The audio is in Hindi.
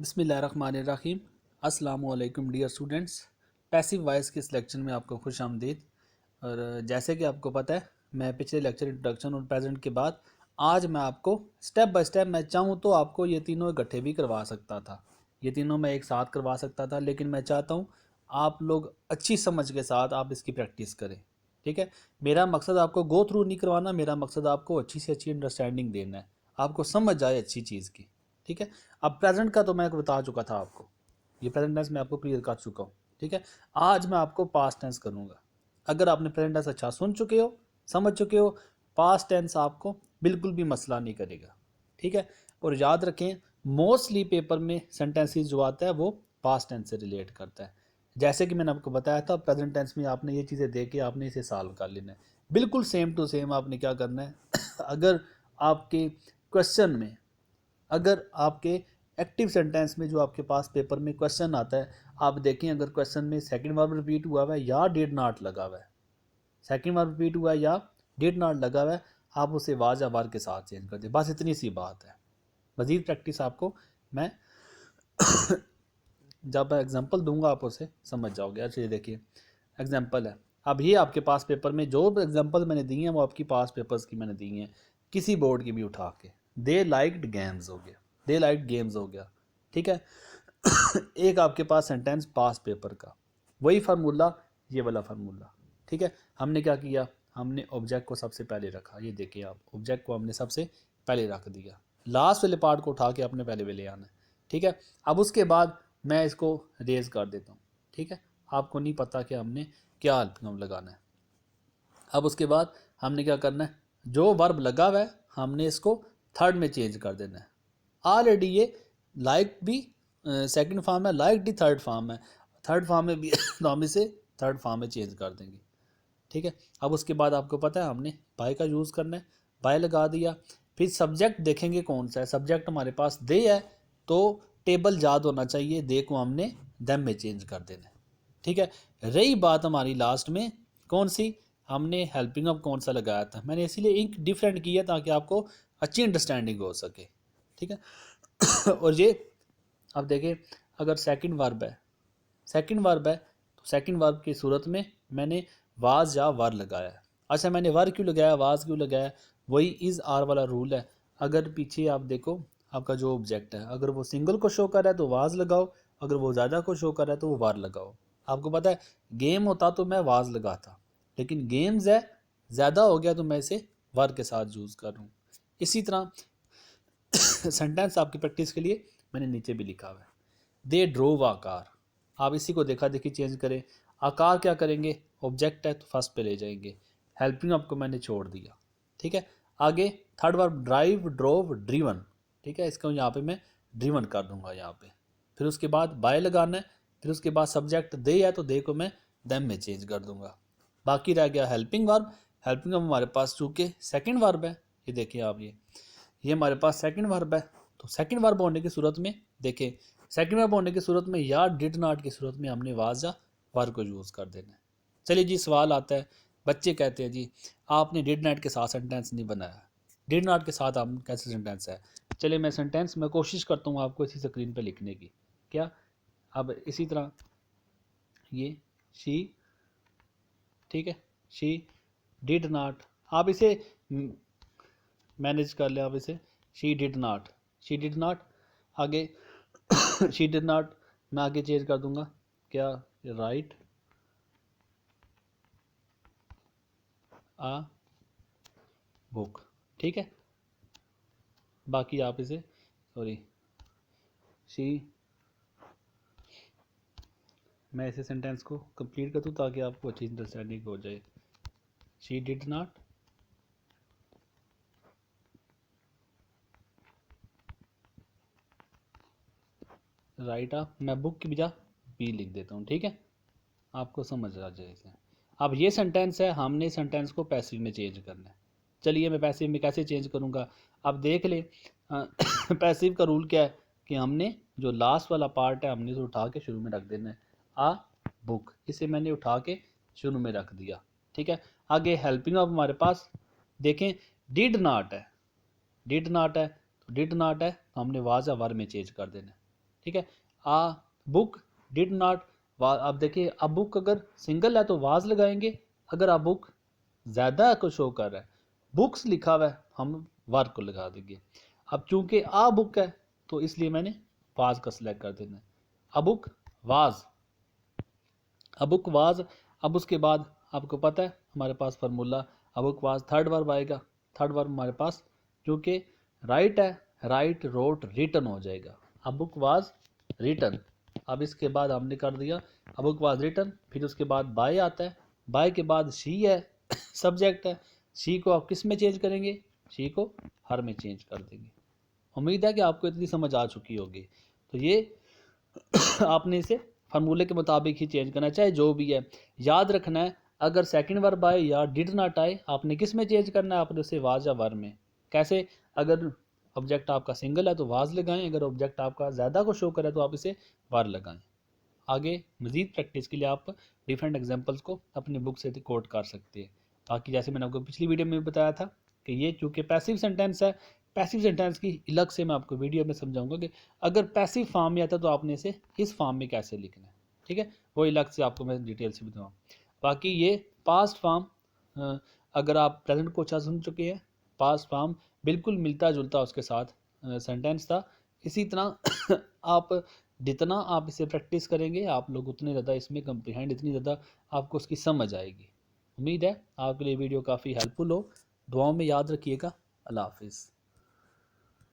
बिस्मिल्लाहिर्रहमानिर्रहीम। अस्सलाम वालेकुम डियर स्टूडेंट्स। पैसिव वॉइस के इस लेक्चर में आपको खुश आमदीद। और जैसे कि आपको पता है, मैं पिछले लेक्चर इंट्रोडक्शन और प्रेजेंट के बाद आज मैं आपको स्टेप बाय स्टेप, मैं चाहूँ तो आपको ये तीनों इकट्ठे भी करवा सकता था, ये तीनों मैं एक साथ करवा सकता था, लेकिन मैं चाहता हूँ आप लोग अच्छी समझ के साथ आप इसकी प्रैक्टिस करें। ठीक है, मेरा मकसद आपको गो थ्रू नहीं करवाना, मेरा मकसद आपको अच्छी से अच्छी अंडरस्टैंडिंग देना है, आपको समझ आए अच्छी चीज़ की। ठीक है, अब प्रेजेंट का तो मैं बता चुका था आपको, ये प्रेजेंट टेंस मैं आपको क्लियर कर चुका हूँ। ठीक है, आज मैं आपको पास्ट टेंस करूँगा। अगर आपने प्रेजेंट टेंस अच्छा सुन चुके हो, समझ चुके हो, पास्ट टेंस आपको बिल्कुल भी मसला नहीं करेगा। ठीक है, और याद रखें मोस्टली पेपर में सेंटेंसेस जो आता है वो पास्ट टेंस से रिलेट करता है। जैसे कि मैंने आपको बताया था, प्रेजेंट टेंस में आपने ये चीज़ें देख के आपने इसे सॉल्व कर लेना है, बिल्कुल सेम टू सेम। आपने क्या करना है अगर आपके क्वेश्चन में, अगर आपके एक्टिव सेंटेंस में जो आपके पास पेपर में क्वेश्चन आता है, आप देखें अगर क्वेश्चन में सेकंड वर्ब रिपीट हुआ हुआ है या डिड नॉट लगा हुआ है, सेकंड वर्ब रिपीट हुआ है या डिड नॉट लगा हुआ है, आप उसे वाज या वार के साथ चेंज कर दें। बस इतनी सी बात है। मज़ीद प्रैक्टिस आपको मैं जब एग्जांपल दूंगा आप उसे समझ जाओगे। अच्छा ये देखिए एग्जांपल है, अब ये आपके पास पेपर में जो एग्जांपल मैंने दिए हैं वो आपकी पास पेपर्स की मैंने दी हैं, किसी बोर्ड की भी उठा के। दे लाइक्ड गेम्स हो गया, दे लाइक्ड गेम्स हो गया। ठीक है एक आपके पास सेंटेंस पास पेपर का, वही फार्मूला, ये वाला फार्मूला। ठीक है, हमने क्या किया, हमने ऑब्जेक्ट को सबसे पहले रखा, ये देखिए आप ऑब्जेक्ट को हमने सबसे पहले रख दिया, लास्ट वाले पार्ट को उठा के अपने पहले ले आना है। ठीक है, अब उसके बाद मैं इसको रेज कर देता हूँ। ठीक है, आपको नहीं पता कि हमने क्या हेल्पिंग लगाना है। अब उसके बाद हमने क्या करना है, जो वर्ब लगा हुआ है हमने इसको थर्ड में चेंज कर देना है। ऑलरेडी ये लाइक भी सेकंड फॉर्म है, लाइक डी थर्ड फॉर्म है, थर्ड फॉर्म में भी तो हम इसे थर्ड फॉर्म में चेंज कर देंगे। ठीक है, अब उसके बाद आपको पता है हमने बाय का यूज़ करना है, बाय लगा दिया। फिर सब्जेक्ट देखेंगे कौन सा है, सब्जेक्ट हमारे पास दे है तो टेबल याद होना चाहिए, दे को हमने देम में चेंज कर देना है। ठीक है, रही बात हमारी लास्ट में कौन सी, हमने हेल्पिंग अप कौन सा लगाया था, मैंने इसीलिए इंक डिफरेंट किया ताकि आपको अच्छी अंडरस्टैंडिंग हो सके। ठीक है और ये अब देखिए, अगर सेकंड वर्ब है, सेकंड वर्ब है तो सेकंड वर्ब की सूरत में मैंने वाज या वर लगाया है। अच्छा मैंने वर क्यों लगाया, वाज क्यों लगाया, वही इज़ आर वाला रूल है। अगर पीछे आप देखो आपका जो ऑब्जेक्ट है, अगर वो सिंगल को शो कर रहा है तो वाज लगाओ, अगर वो ज़्यादा को शो कर रहा है तो वो वार लगाओ। आपको पता है गेम होता तो मैं वाज लगाता, लेकिन गेम्स है ज़्यादा हो गया तो मैं इसे वर के साथ यूज़ कर रहा हूँ। इसी तरह सेंटेंस आपकी प्रैक्टिस के लिए मैंने नीचे भी लिखा हुआ है, दे ड्रोव आ कार। आप इसी को देखा देखी चेंज करें, आकार क्या करेंगे, ऑब्जेक्ट है तो फर्स्ट पे ले जाएंगे, हेल्पिंग आपको मैंने छोड़ दिया। ठीक है, आगे third verb drive, drove, driven. ठीक है, इसको यहाँ पे मैं ड्रीवन कर दूंगा यहाँ पे। फिर उसके बाद बाय लगाना है, फिर उसके बाद सब्जेक्ट दे है तो दे को मैं देम में चेंज कर दूंगा। बाकी रह गया हेल्पिंग वर्ब, हेल्पिंग वर्ब हमारे पास चूँकि सेकेंड वर्ब है, ये देखिए आप ये हमारे पास सेकंड वर्ब है, तो सेकंड वर्ब होने की सूरत में देखें, सेकंड वर्ब होने की सूरत में या डिड नॉट की सूरत में हमने वाज या वर्ब को यूज़ कर देना है। चलिए जी सवाल आता है, बच्चे कहते हैं जी आपने डिड नॉट के साथ सेंटेंस नहीं बनाया, डिड नॉट के साथ आप कैसे सेंटेंस है। चलिए मैं सेंटेंस में कोशिश करता हूँ आपको इसी स्क्रीन पर लिखने की। क्या, अब इसी तरह ये शी, ठीक है, शी डिड नॉट, आप इसे मैनेज कर लें, आप इसे she did not, she did not, आगे शी डिड नॉट मैं आगे चेंज कर दूंगा, क्या राइट आ बुक। ठीक है, बाकी आप इसे सॉरी शी, मैं इसे सेंटेंस को कंप्लीट कर दूँ ताकि आपको अच्छी अंडरस्टैंडिंग हो जाए। शी डिड नॉट राइट आ, मैं बुक की बजाय बी लिख देता हूँ। ठीक है, आपको समझ आ जाए इसे। अब ये सेंटेंस है, हमने सेंटेंस को पैसिव में चेंज करना है। चलिए मैं पैसिव में कैसे चेंज करूँगा, अब देख ले पैसिव का रूल क्या है कि हमने जो लास्ट वाला पार्ट है हमने तो उठा के शुरू में रख देना है, आ बुक, इसे मैंने उठा के शुरू में रख दिया। ठीक है, आगे हेल्पिंग ऑफ हमारे पास देखें डिड नॉट है, डिड नॉट है तो डिड नॉट है तो हमने वाज या वर में चेंज कर देना है। ठीक है। आ बुक डिड नॉट, अब देखिए अ बुक अगर सिंगल है तो वाज लगाएंगे, अगर अ बुक ज़्यादा को शो कर रहा है, बुक्स लिखा हुआ है, हम वर्क को लगा देंगे। अब चूंकि आ बुक है तो इसलिए मैंने वाज का सिलेक्ट कर देना है। A book was, a book was. अब उसके बाद आपको पता है हमारे पास formula, a book was third verb आएगा। थर्ड वर्ब हमारे पास क्योंकि राइट है, राइट रोट रिटन हो जाएगा, अ बुक वाज रिटन। अब इसके बाद हमने कर दिया अ बुक वाज रिटन, फिर उसके बाद बाय आता है, बाय के बाद शी है सब्जेक्ट है, शी को आप किस में चेंज करेंगे, शी को हर में चेंज कर देंगे। उम्मीद है कि आपको इतनी समझ आ चुकी होगी। तो ये आपने इसे फार्मूले के मुताबिक ही चेंज करना है, चाहे जो भी है। याद रखना है अगर सेकंड वर्ब आए या डिड नॉट आए, आपने किस में चेंज करना है, आपने उसे वाज या वर में। कैसे, अगर ऑब्जेक्ट आपका सिंगल है तो वाज लगाएं, अगर ऑब्जेक्ट आपका ज़्यादा को शो करे तो आप इसे वर लगाएं। आगे मज़ीद प्रैक्टिस के लिए आप डिफरेंट एग्जांपल्स को अपनी बुक से कोट कर सकते हैं। बाकी जैसे मैंने आपको पिछली वीडियो में भी बताया था कि ये चूँकि पैसिव सेंटेंस है, पैसिव सेंटेंस की अलग से मैं आपको वीडियो में समझाऊंगा कि अगर पैसिव फॉर्म में आता तो आपने इसे इस फॉर्म में कैसे लिखना है। ठीक है, वो अलग से आपको मैं डिटेल से बताऊँ। बाकी ये पास्ट फॉर्म, अगर आप प्रेजेंट को अच्छा सुन चुके हैं, पास्ट फॉर्म बिल्कुल मिलता जुलता उसके साथ सेंटेंस था। इसी तरह आप जितना आप इसे प्रैक्टिस करेंगे आप लोग उतने ज़्यादा इसमें कंप्रीहेंड, इतनी ज़्यादा आपको उसकी समझ आएगी। उम्मीद है आपके लिए वीडियो काफ़ी हेल्पफुल हो। दुआओं में याद रखिएगा। अल्लाह हाफिज़।